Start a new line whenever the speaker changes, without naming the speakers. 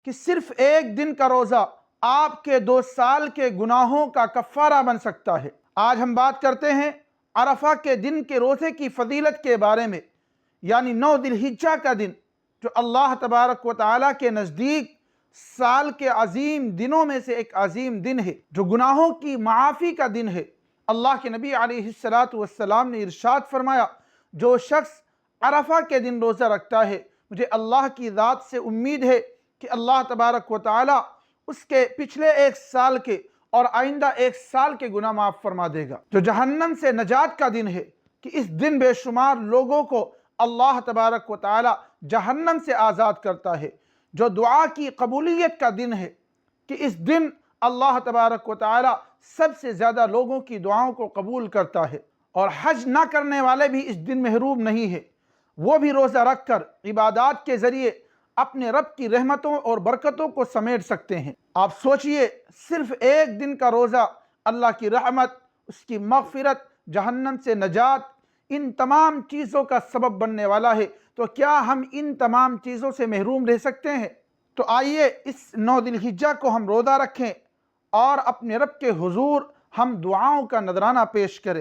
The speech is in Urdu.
کہ صرف ایک دن کا روزہ آپ کے 2 سال کے گناہوں کا کفارہ بن سکتا ہے۔ آج ہم بات کرتے ہیں عرفہ کے دن کے روزے کی فضیلت کے بارے میں، یعنی 9 ذی الحجہ کا دن، جو اللہ تبارک و تعالیٰ کے نزدیک سال کے عظیم دنوں میں سے ایک عظیم دن ہے، جو گناہوں کی معافی کا دن ہے۔ اللہ کے نبی علیہ السلام نے ارشاد فرمایا، جو شخص عرفہ کے دن روزہ رکھتا ہے، مجھے اللہ کی ذات سے امید ہے کہ اللہ تبارک و تعالیٰ اس کے پچھلے 1 سال کے اور آئندہ 1 سال کے گناہ معاف فرما دے گا۔ جو جہنم سے نجات کا دن ہے کہ اس دن بے شمار لوگوں کو اللہ تبارک و تعالیٰ جہنم سے آزاد کرتا ہے۔ جو دعا کی قبولیت کا دن ہے کہ اس دن اللہ تبارک و تعالیٰ سب سے زیادہ لوگوں کی دعاؤں کو قبول کرتا ہے، اور حج نہ کرنے والے بھی اس دن محروم نہیں ہے، وہ بھی روزہ رکھ کر عبادات کے ذریعے اپنے رب کی رحمتوں اور برکتوں کو سمیٹ سکتے ہیں۔ آپ سوچئے، صرف ایک دن کا روزہ اللہ کی رحمت، اس کی مغفرت، جہنم سے نجات، ان تمام چیزوں کا سبب بننے والا ہے، تو کیا ہم ان تمام چیزوں سے محروم رہ سکتے ہیں؟ تو آئیے اس 9 ذی الحجہ کو ہم روزہ رکھیں اور اپنے رب کے حضور ہم دعاؤں کا نذرانہ پیش کریں۔